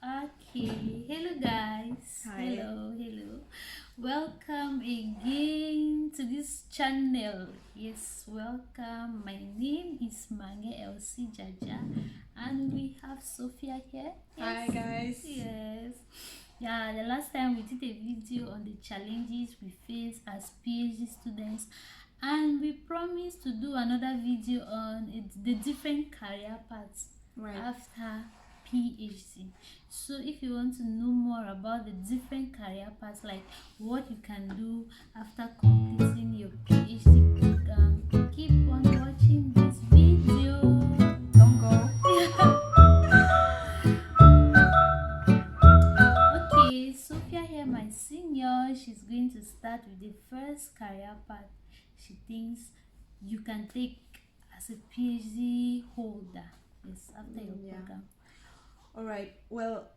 Okay, hello guys. Hi. Hello. Welcome again to this channel. Yes, welcome. My name is Mange LC Jaja, and we have Sophia here. Hi, Yes. guys. Yes. Yeah, the last time we did a video on the challenges we face as PhD students, and we promised to do another video on the different career paths Right. after PhD. So if you want to know more about the different career paths, like what you can do after completing your PhD program, keep on watching this video. Don't go. Okay, Sophia here, my senior. She's going to start with the first career path she thinks you can take as a PhD holder. Yes, after your Yeah. program. All right. Well,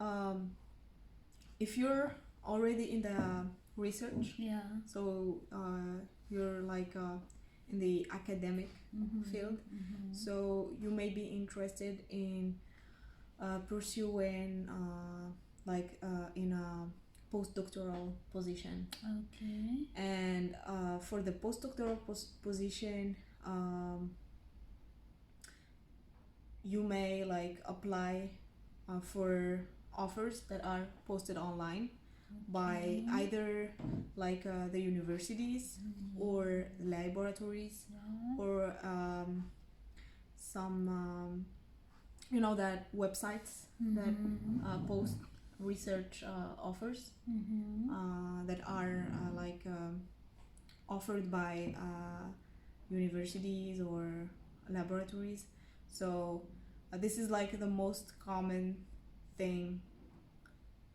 if you're already in the research, Yeah. so you're like in the academic field, so you may be interested in pursuing in a postdoctoral position. Okay. And for the postdoctoral position, you may like apply for offers that are posted online by either like the universities or laboratories or some that websites that post research offers that are offered by universities or laboratories. So this is like the most common thing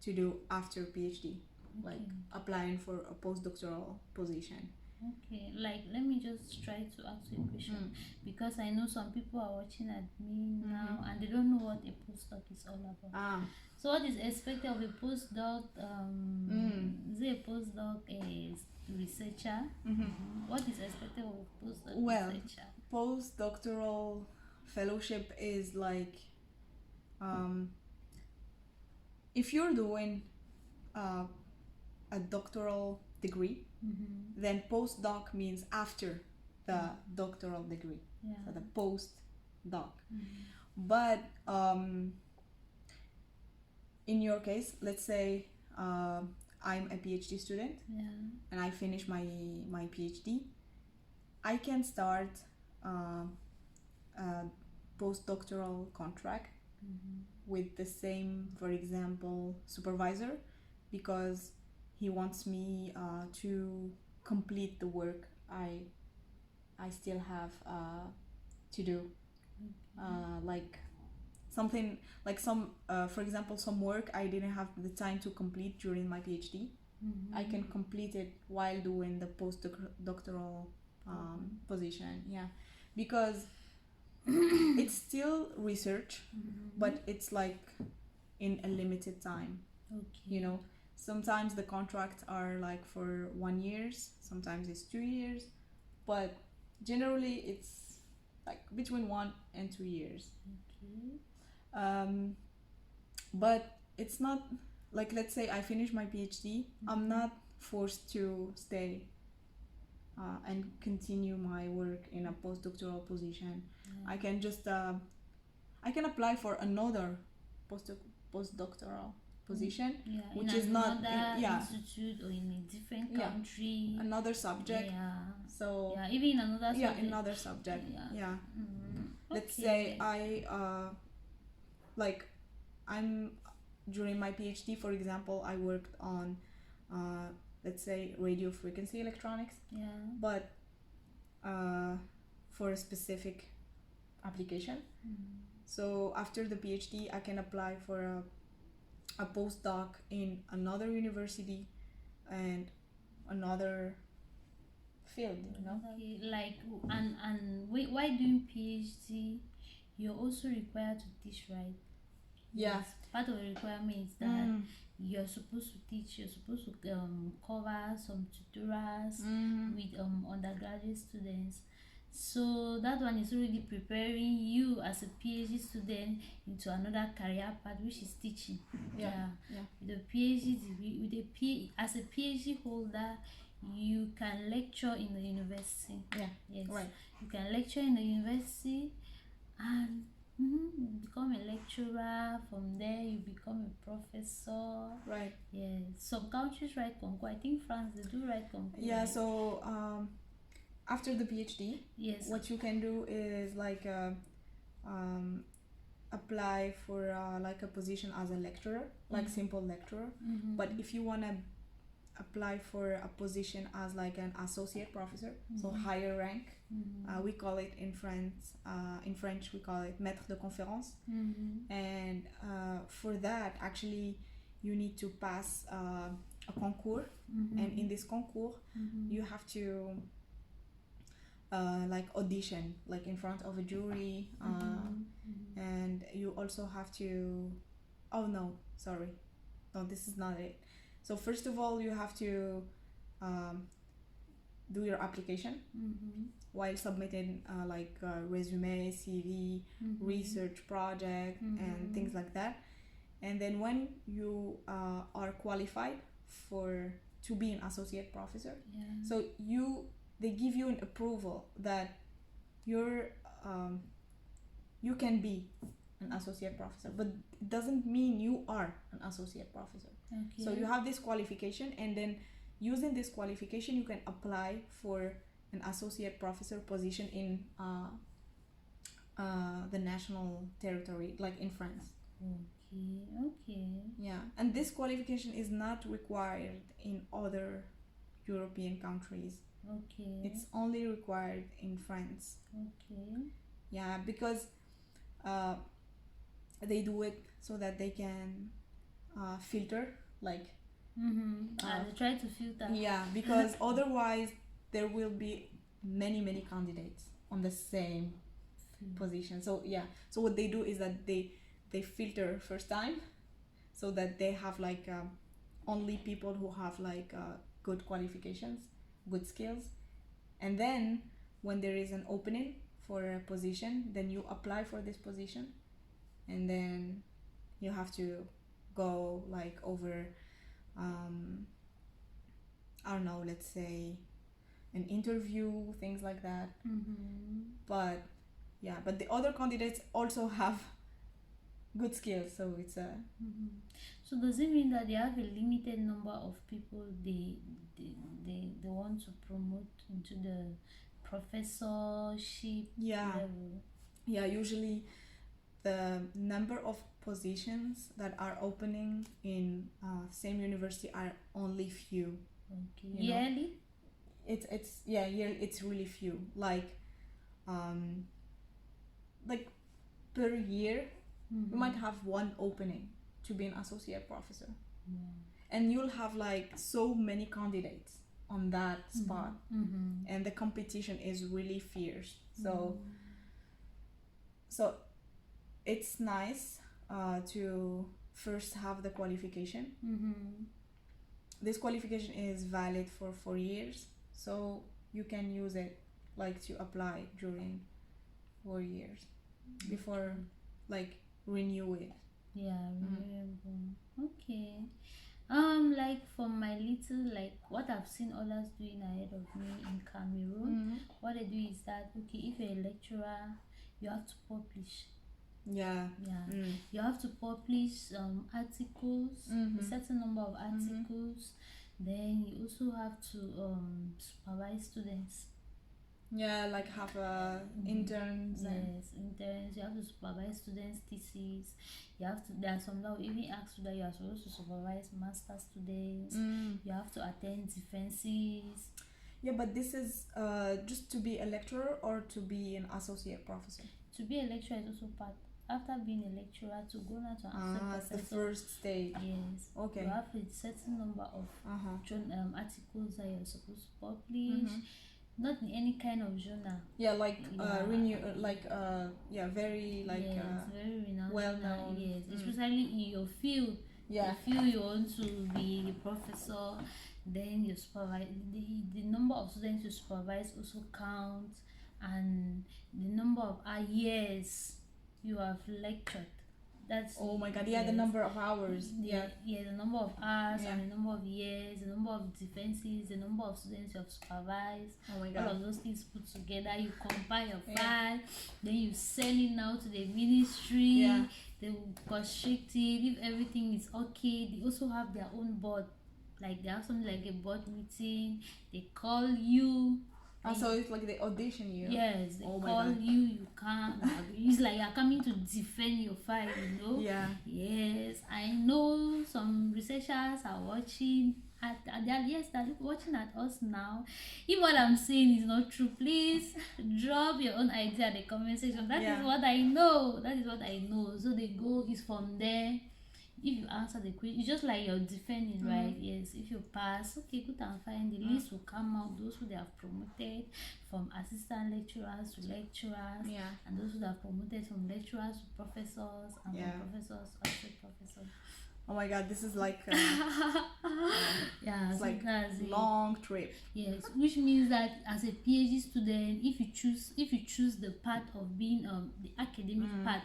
to do after PhD, like applying for a postdoctoral position. Okay, like let me just try to ask you a question because I know some people are watching at me now and they don't know what a postdoc is all about. So what is expected of a postdoc? Is it a postdoc a researcher? What is expected of a postdoc researcher? Postdoctoral fellowship is like if you're doing a doctoral degree, then postdoc means after the doctoral degree, so the postdoc. But in your case, let's say I'm a PhD student and I finish my PhD, I can start a postdoctoral contract with the same, for example, supervisor, because he wants me to complete the work I still have to do, like something like for example, some work I didn't have the time to complete during my PhD. I can complete it while doing the postdoctoral position. Yeah, because it's still research, but it's like in a limited time. Sometimes the contracts are like for 1 year, sometimes it's 2 years, but generally it's like between 1 and 2 years. But it's not like, let's say I finish my PhD, I'm not forced to stay and continue my work in a postdoctoral position. I can just I can apply for another postdoctoral position, which is not institute or in a different country, another subject. So even another subject. Another subject. Let's say I'm during my PhD, for example, I worked on let's say radio frequency electronics, but for a specific application. So after the PhD, I can apply for a postdoc in another university and another field, Okay, like and while doing PhD, you're also required to teach, right? Yes. Part of the requirement is that you're supposed to teach. You're supposed to cover some tutorials with undergraduate students. So that one is really preparing you as a PhD student into another career path, which is teaching. Yeah. With a PhD degree, as a PhD holder, you can lecture in the university. Yes. Right. You can lecture in the university and become a lecturer. From there you become a professor. Right. Yes. Some countries write concours. I think France, they do write concours. Yeah. Right? So after the PhD, yes, what you can do is like apply for like a position as a lecturer, like simple lecturer. But if you want to apply for a position as like an associate professor, so higher rank, we call it in French we call it maître de conférence. And for that, actually you need to pass a concours, and in this concours you have to like audition, like in front of a jury, and you also have to this is not it. So first of all, you have to do your application while submitting like resume, CV, research project, and things like that. And then when you are qualified to be an associate professor, so they give you an approval that you can be an associate professor, but it doesn't mean you are an associate professor. Okay. So you have this qualification, and then using this qualification you can apply for an associate professor position in the national territory, like in France. Okay. Yeah, and this qualification is not required in other European countries. Okay. It's only required in France. Okay. Yeah, because they do it so that they can filter, like they try to filter. Yeah, because otherwise there will be many candidates on the same position. So so what they do is that they filter first time, so that they have like only people who have like good qualifications, good skills, and then when there is an opening for a position, then you apply for this position, and then you have to go like over I don't know, let's say an interview, things like that. But the other candidates also have good skills, so it's a So does it mean that they have a limited number of people they want to promote into the professorship level? Yeah, usually the number of positions that are opening in same university are only few. Okay. Yearly? It's really few. Like per year you might have one opening to be an associate professor. And you'll have like so many candidates on that spot, and the competition is really fierce. So it's nice to first have the qualification. This qualification is valid for 4 years, so you can use it like to apply during 4 years before like renew it. Okay. Like for my little, like what I've seen others doing ahead of me in Cameroon, what they do is that, okay, if you're a lecturer, you have to publish. You have to publish articles, a certain number of articles. Then you also have to supervise students. Like have interns. Yes, interns. You have to supervise students' theses. There are some that will even ask you that you are supposed to supervise master students. You have to attend defenses. Yeah, but this is just to be a lecturer or to be an associate professor? To be a lecturer is also part. After being a lecturer, to go now to an associate professor. The first stage. Yes. Okay. You have a certain number of articles that you're supposed to publish. Not in any kind of journal. Like very like very renowned. Well known. Yes, especially in your field. The field you want to be a professor, then you supervise. The number of students you supervise also counts, and the number of years you have lectured. That's oh my god, yeah, the number of hours. Yeah, the number of hours and the number of years, the number of defenses, the number of students you have supervised. Oh my god. All of those things put together, you compile your file, then you send it now to the ministry. They will constrict it. If everything is okay, they also have their own board. Like they have something like a board meeting. They call you. So it's like they audition you. Yes, they call you come. It's like you're coming to defend your file, you know. Yeah. Yes, I know some researchers are watching they're watching at us now. If what I'm saying is not true, please drop your own idea in the comment section. That is what I know. So they go is from there. If you answer the question, it's just like you're defending, right? Yes, if you pass, okay, good and fine. The list will come out, those who they have promoted from assistant lecturers to lecturers, and those who they have promoted from lecturers to professors, and from professors to associate professors. Oh my god, this is like it's like long trip. Yes, which means that as a PhD student, if you choose the path of being the academic path,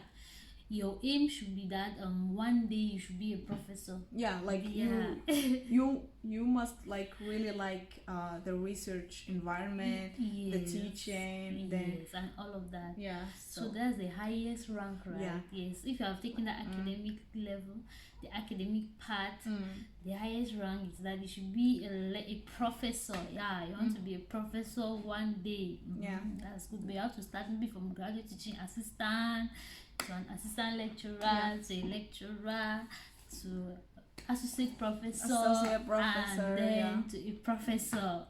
your aim should be that one day you should be a professor. You must like really like the research environment, the teaching, and all of that. So that's the highest rank, right? If you have taken the academic level, the academic part, the highest rank is that you should be a professor. You want to be a professor one day. That's good, but you have to start maybe from graduate teaching assistant to an assistant lecturer to a lecturer to associate professor, and then to a professor.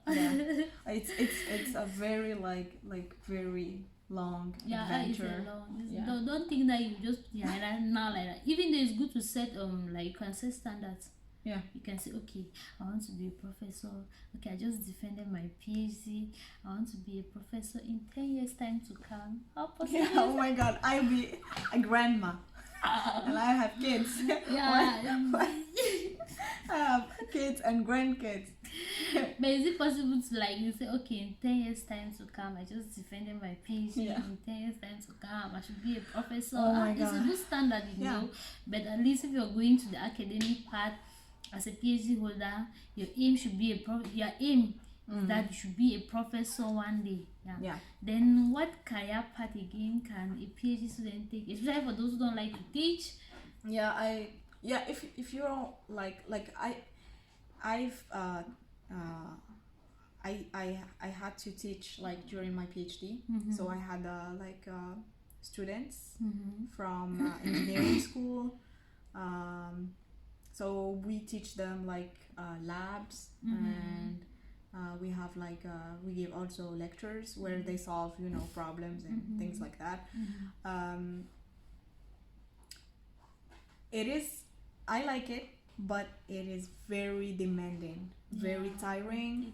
It's a very like very long adventure. Don't think that you just like that now like that. Even though it's good to set like you can set standards. You can say, okay, I want to be a professor. Okay, I just defended my PhD. I want to be a professor in 10 years time to come. How possible? Oh my god, I'll be a grandma. And I have kids. I have kids and grandkids. But is it possible to like you say, okay, in 10 years time to come, I just defended my PhD. In 10 years time to come, I should be a professor. It's a good standard, you know. But at least if you're going to the academic path as a PhD holder, your aim should be your aim is that you should be a professor one day. Then what career path again can a PhD student take, especially for those who don't like to teach? If you don't like I had to teach like during my PhD. So I had students from engineering school. So we teach them like labs, and we have like we give also lectures where they solve problems and things like that. I like it, but it is very demanding, very tiring.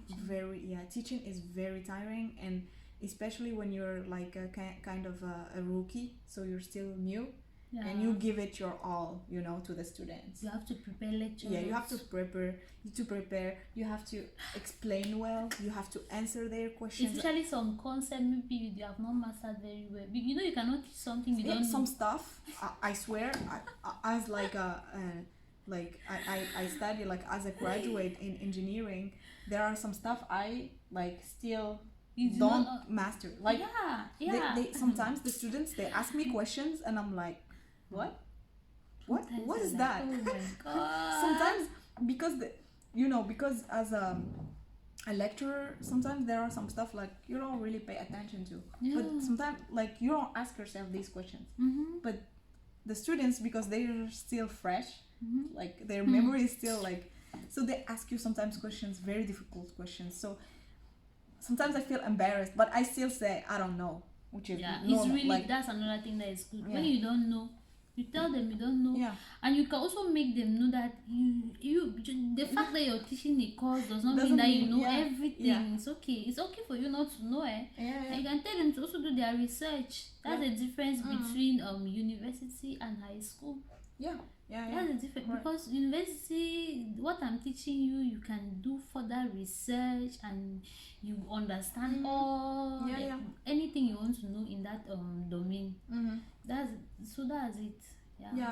Teaching is very tiring, and especially when you're like a kind of a rookie, so you're still new. And you give it your all, to the students. You have to prepare lectures. You have to prepare. You have to explain well. You have to answer their questions. Especially some concept maybe you have not mastered very well. You cannot teach something you don't know. Some stuff, I swear, as like I study like as a graduate in engineering, there are some stuff I like still don't master. Like they sometimes the students they ask me questions and I'm like, what is that? Oh my god. Sometimes because as a lecturer, sometimes there are some stuff like you don't really pay attention to. But sometimes like you don't ask yourself these questions. But the students, because they're still fresh, like their memory is still like, so they ask you sometimes questions, very difficult questions. So sometimes I feel embarrassed, but I still say I don't know, which is normal. It's really that's another thing that is good. When you don't know, you tell them you don't know, and you can also make them know that you the fact that you're teaching a course doesn't mean that you know everything. It's okay for you not to know it. And you can tell them to also do their research. That's the difference between university and high school. That's the difference. Right. Because university, what I'm teaching you, you can do further research and you understand all anything you want to know in that domain. That's it.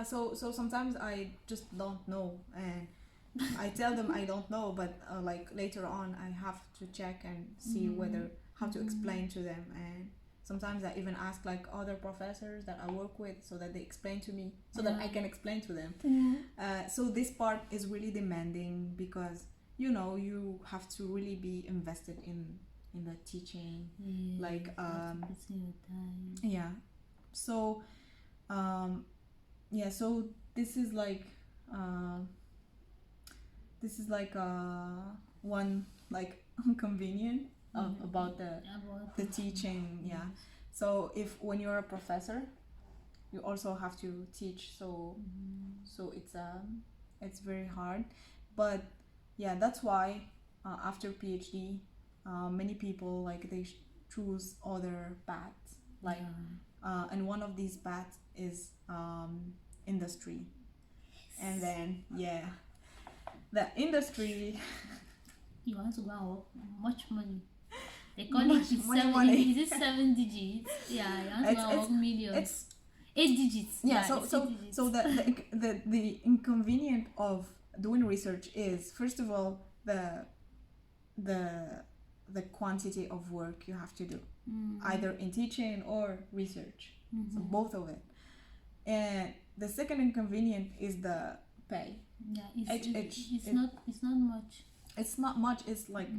So sometimes I just don't know, and I tell them I don't know, but like later on I have to check and see whether how to explain to them. And sometimes I even ask like other professors that I work with so that they explain to me so that I can explain to them. So this part is really demanding because you have to really be invested in the teaching. Like so so this is like one like inconvenient about the teaching. So if when you're a professor you also have to teach, so it's very hard. But that's why after PhD many people like they choose other paths, like and one of these paths is industry. And then the industry you want to go and work much money. They call it money. Is it 7 digits? You want to go and work millions. It's 8 digits. So the inconvenient of doing research is, first of all, the quantity of work you have to do, either in teaching or research. So both of it. And the second inconvenient is the pay. It's not much. It's not much. It's like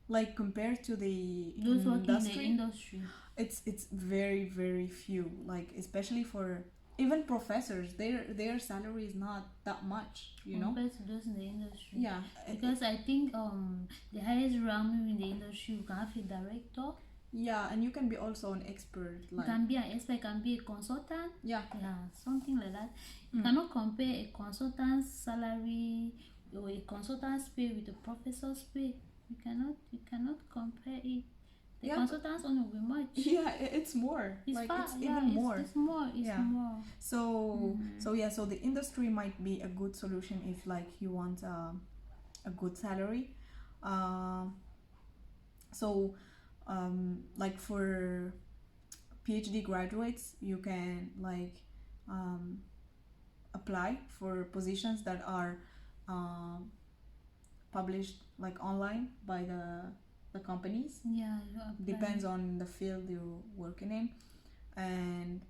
like compared to the those working in the industry, it's very very few. Like especially for even professors, their salary is not that much, compared to those in the industry. Because I think the highest rank in the industry, you can have a director. And you can be also an expert. Like you can be an expert, can be a consultant. Something like that. You cannot compare a consultant's salary or a consultant's pay with a professor's pay. You cannot compare it. The consultants only will be much. It's more. It's like far, it's even more. It's more. More. So so the industry might be a good solution if like you want a good salary. Like for PhD graduates, you can like apply for positions that are published like online by the companies. Depends on the field you're working in. And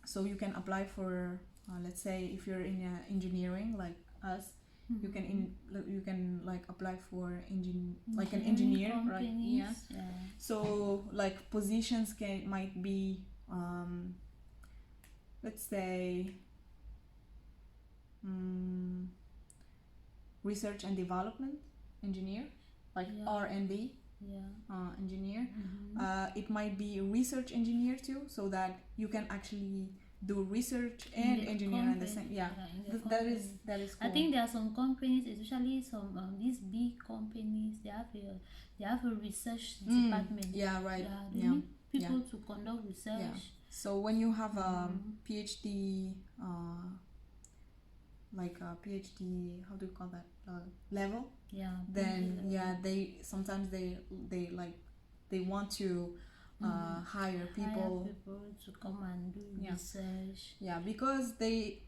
so you can apply for let's say if you're in engineering like us, you can like apply for like an engineer, companies, right? So like positions might be let's say research and development engineer, like R&D engineer. It might be a research engineer too, so that you can actually do research and engineer at the same. That is cool. I think there are some companies, especially some these big companies, they have a research department. They need people to conduct research. So when you have a PhD like a PhD, how do you call that, level, then they sometimes they want to hire people to come and do research. Because the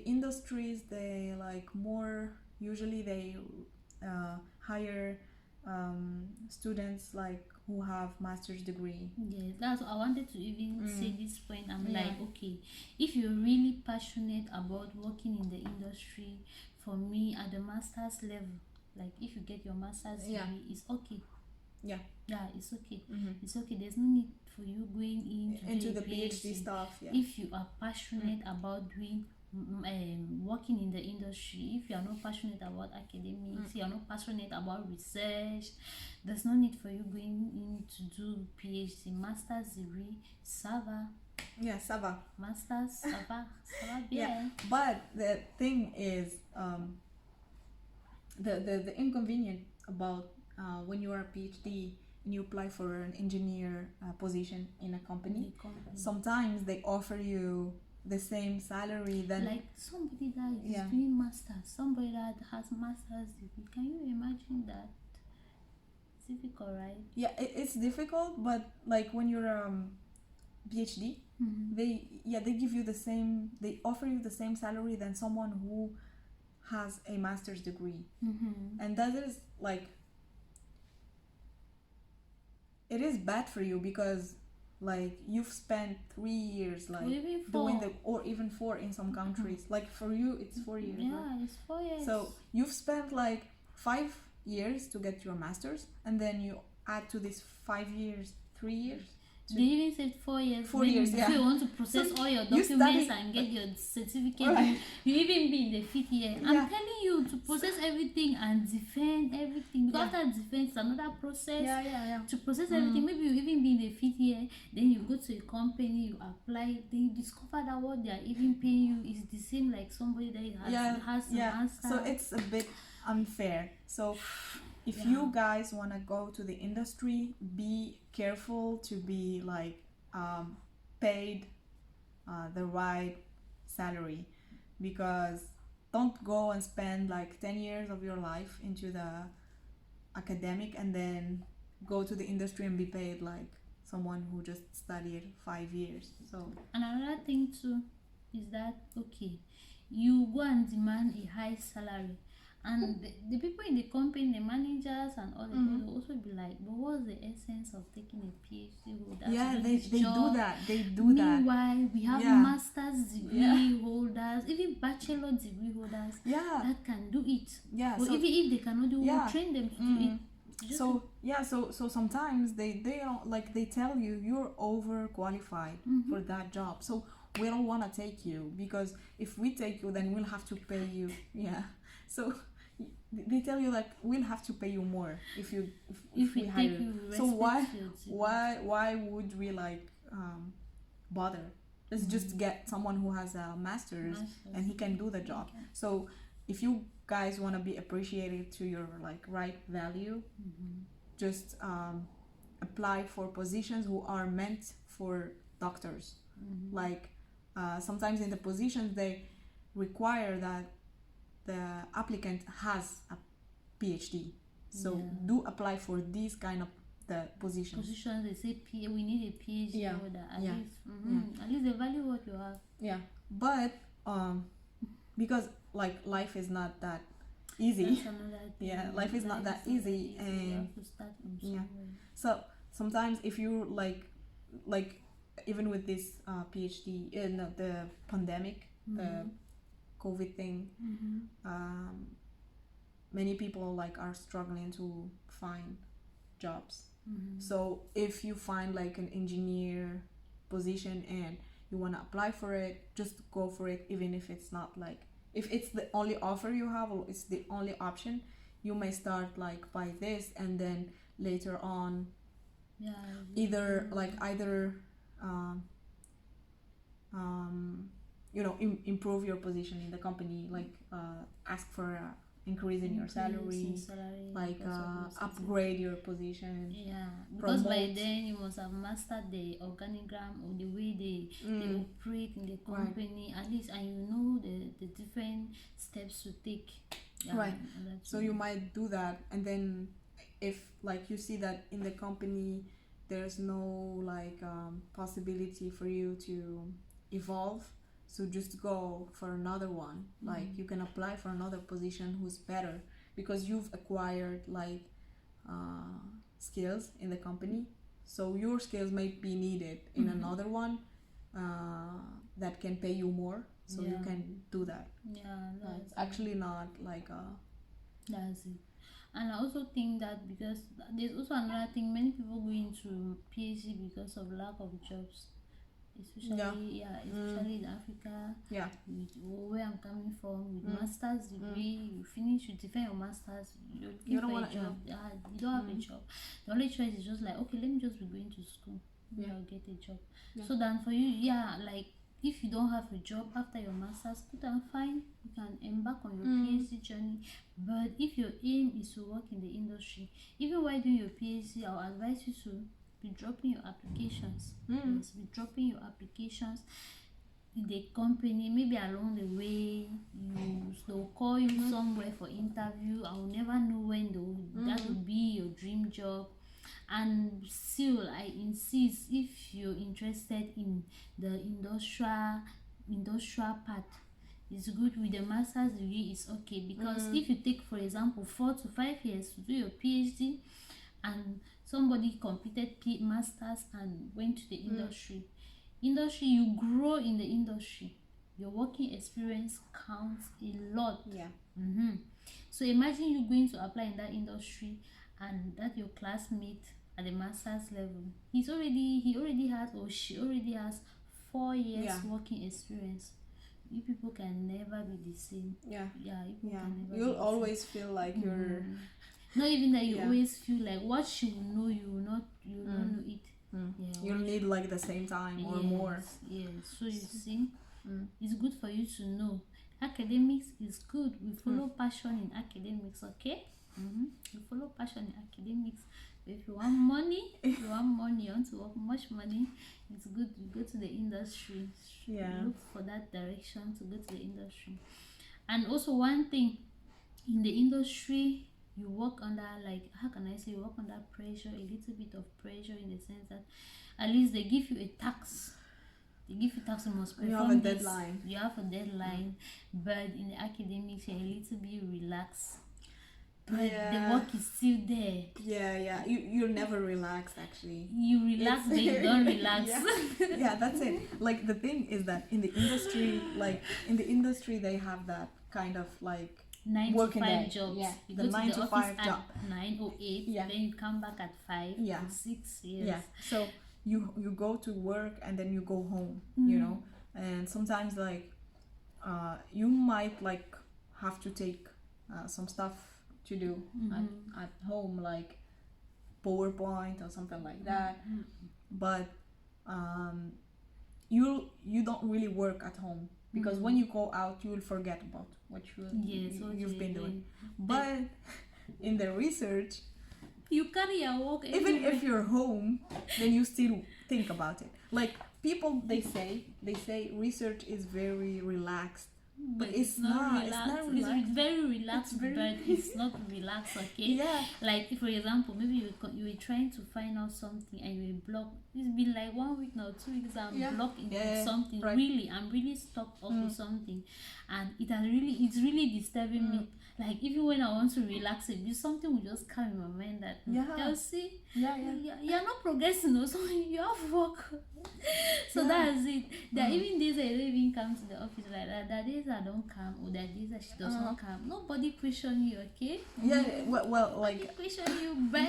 industries, they like more usually they hire students like who have master's degree. That's I wanted to even say this point. I'm like, okay, if you're really passionate about working in the industry, for me at the master's level, like if you get your master's degree, it's okay. It's okay. It's okay. There's no need for you going into the PhD stuff. If you are passionate about doing working in the industry, if you are not passionate about academics, you are not passionate about research, there's no need for you going in to do PhD. Master's degree, Sava. Masters, Sava. But the thing is, the inconvenient about when you are a PhD and you apply for an engineer position in a company, sometimes they offer you the same salary, then like somebody that is doing masters, somebody that has master's degree, can you imagine that? It's difficult, right? Yeah, it's difficult, but like when you're PhD, they give you the same, they offer you the same salary than someone who has a master's degree. And that is like, it is bad for you because like you've spent 3 years like doing or even 4 in some countries. Like for you it's 4 years. Yeah, right? it's 4 years. So you've spent like 5 years to get your master's, and then you add to this 5 years 3 years. They even said 4 years. 4 years, if you want to process all your documents and get your certificate, you even be in the 5th year. I'm telling you to process everything and defend everything. Because after defense, another process. To process everything, maybe you even be in the 5th year. Then you go to a company, you apply, then you discover that what they are even paying you is the same like somebody that has some answer. So it's a bit unfair. So if you guys want to go to the industry, be careful to be like paid the right salary, because don't go and spend like 10 years of your life into the academic and then go to the industry and be paid like someone who just studied 5 years. So and another thing too is that okay, you go and demand a high salary, and the people in the company, the managers and all the people will also be like, but what's the essence of taking a PhD holder? They do that. Meanwhile, we have master's degree holders, even bachelor degree holders that can do it. But so, even if they cannot do it, we'll train them to do it. So sometimes they don't, like, they tell you you're overqualified for that job, so we don't want to take you, because if we take you then we'll have to pay you. So they tell you like we'll have to pay you more if we hire you. So why would we like bother? Let's just get someone who has a master's and he can do the job. So if you guys want to be appreciated to your like right value, just apply for positions who are meant for doctors. Like sometimes in the positions they require that the applicant has a PhD. So do apply for these kind of the positions. They say we need a PhD holder at least. At least they value what you have. But because like life is not that easy. Life is not that easy, and you have to start from somewhere. So sometimes if you like even with this PhD in the pandemic, the COVID thing, many people like are struggling to find jobs. So if you find like an engineer position and you want to apply for it, just go for it, even if it's not like, if it's the only offer you have or it's the only option. You may start like by this, and then later on either improve your position in the company, like ask for a increase in your salary, like upgrade your position. Because by then you must have mastered the organigram or the way they operate in the company, at least, and you know the different steps to take. So you might do that, and then if like you see that in the company there's no like possibility for you to evolve, so just go for another one. Like you can apply for another position who's better, because you've acquired like skills in the company, so your skills might be needed in another one that can pay you more, so you can do that. It's actually not like that's it. And I also think that because there's also another thing, many people go into PhD because of lack of jobs, especially in Africa, with where I'm coming from, with master's degree. You finish, you defend your master's, you don't want a job. You don't have a job. The only choice is just like, okay, let me just be going to school, I'll get a job. So then for you, like if you don't have a job after your master's, good and fine, you can embark on your PhD journey. But if your aim is to work in the industry, even while doing your PhD, I'll advise you to be dropping your applications. Yes, be dropping your applications. the company, maybe along the way they'll call you somewhere for interview. I will never know when that will be your dream job. And still, I insist, if you're interested in the industrial part, it's good. With the master's degree it's okay, because if you take, for example, 4 to 5 years to do your PhD, and somebody completed masters and went to the industry, you grow in the industry, your working experience counts a lot. So imagine you going to apply in that industry, and that your classmate at the master's level, he already has, or she already has 4 years working experience. You people can never be the same. You'll always feel like you're not even that. You always feel like what she will know, you will not know it. You'll need like the same time or more. So you see, it's good for you to know academics is good. We follow passion in academics, okay? You follow passion in academics. If you want money, you want to work much money, it's good you go to the industry. Look for that direction to go to the industry. And also, one thing, in the industry you work under, like, how can I say, you work under pressure, a little bit of pressure, in the sense that at least they give you a task. You must perform. You have a deadline. You have a deadline. But in the academics, you're a little bit relaxed. But the work is still there. You'll never relax, actually. You relax, but you don't relax. That's it. Like, the thing is that in the industry, they have that kind of like 9 to 5 jobs. You the go 9 to the to 5 office job. At 9 or 8. Then you come back at 5 or 6. So you go to work and then you go home, you know. And sometimes, like, you might like have to take some stuff to do at home, like PowerPoint or something like that. But you don't really work at home, because when you go out, you will forget about what you've been doing. But in the research, you carry your work even if you're home, then you still think about it. Like, people, they say research is very relaxed. But it's not relaxed. It's very relaxed, but it's not relaxed, okay? Like, if, for example, maybe you were trying to find out something and you were blocked. It's been like 1 week now, 2 weeks, I'm blocked into something. Really, I'm really stuck up with something, and it's really disturbing me. Like, even when I want to relax a bit, something will just come in my mind that you'll see, you're not progressing, or something. You have work. So that's it. There are even days I don't even come to the office like that. There are days I don't come, or there are days that she doesn't come. Nobody question you, okay? Well, like, nobody question you, but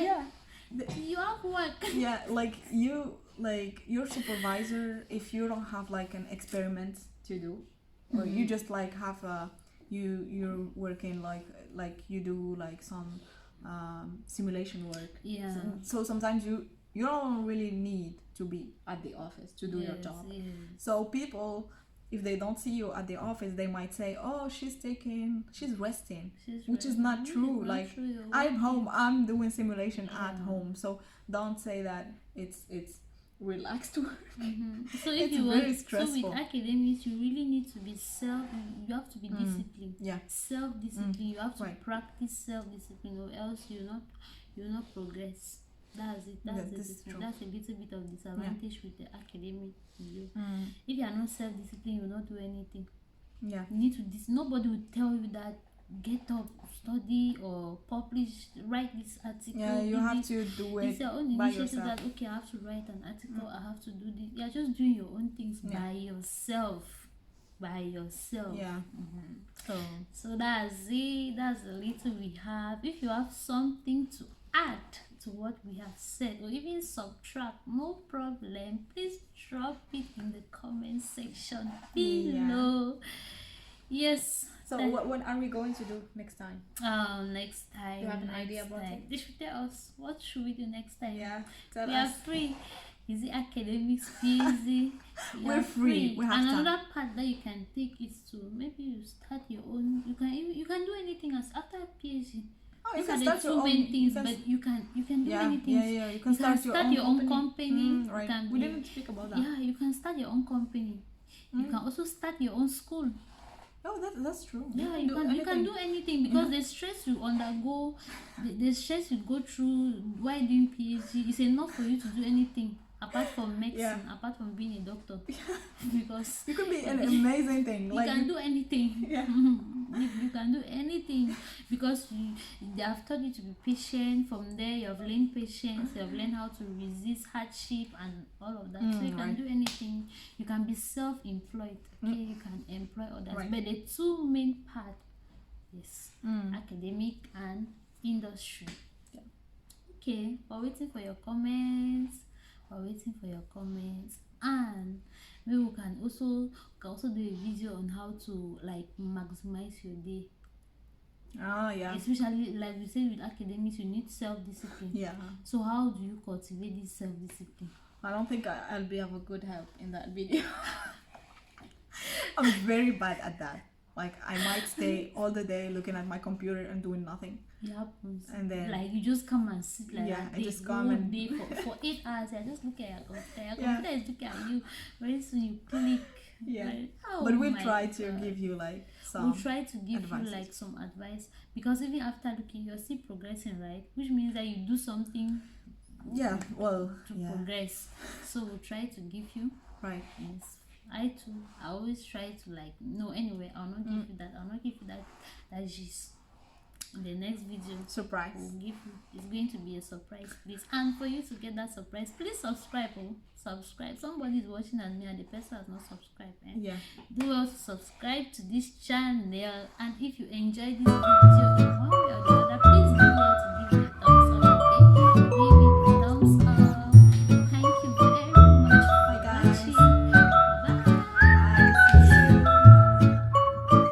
you have work. Like your supervisor, if you don't have like an experiment to do, or you just like have you're working like you do like some simulation work. So sometimes you don't really need to be at the office to do your job. So people, if they don't see you at the office, they might say, oh, she's resting, which is not true. Like, I'm home, I'm doing simulation at home. So don't say that it's relaxed work. So if you very want, stressful. So with academics, you really need to be you have to be disciplined. Self-discipline. You have to practice self-discipline, or else you'll not progress. That's it. That's a little bit of disadvantage with the academic view. If you are not self-disciplined, you will not do anything. You need to. Nobody will tell you that get up, study, or publish, write this article. You have to do it. It's your own initiative that, okay, I have to write an article, I have to do this. You are just doing your own things by yourself. So that's it. That's the little we have. If you have something to add to what we have said, or even subtract, no problem. Please drop it in the comment section below. Yes. So what are we going to do next time? Next time. Do you have an idea about it? They should tell us, what should we do next time? Tell we us. are free. Is it academics? PhD? We're free. We have and time. another part that you can take is to maybe you start your own. You can do anything else after PhD. You These can are start the your two own main things, you can, but you can do anything. You can start your own company. right. We didn't speak about that. You can start your own company. You can also start your own school. Oh, that's true. Yeah, you can do anything, because the stress you undergo, the stress you go through while doing PhD is enough for you to do anything apart from medicine, apart from being a doctor. Because you could be an amazing thing. You can do anything. Yeah. You can do anything, because they have taught you to be patient. From there, you have learned patience. You have learned how to resist hardship and all of that. So you can do anything. You can be self-employed. Okay, you can employ others. Right. But the two main parts is academic and industry. Yeah. Okay, we're waiting for your comments. And maybe we can also do a video on how to like maximize your day. Yeah. Especially like we say with academics, you need self-discipline. Yeah. So how do you cultivate this self-discipline? I don't think I'll be of a good help in that video. I'm very bad at that. Like, I might stay all the day looking at my computer and doing nothing. It happens. And then, like, you just come and sit like yeah, that. I just come and day for 8 hours. I just look at your computer. Your computer is looking at you. Very soon you click. Yeah. Like, oh, but we'll try to give you like some. We'll try to give you like some advice, because even after looking, you're still progressing, right? Which means that you do something. Yeah. Well. To Yeah. progress. So we'll try to give you. Right. Yes. I always try to like, no, anyway, I'll not give you that. I'll not give you that gist. In the next video, surprise, we'll give you. It's going to be a surprise, please. And for you to get that surprise, please subscribe. Subscribe. Somebody is watching and me, and the person has not subscribed. Yeah. Do well to subscribe to this channel. And if you enjoyed this video in one way or the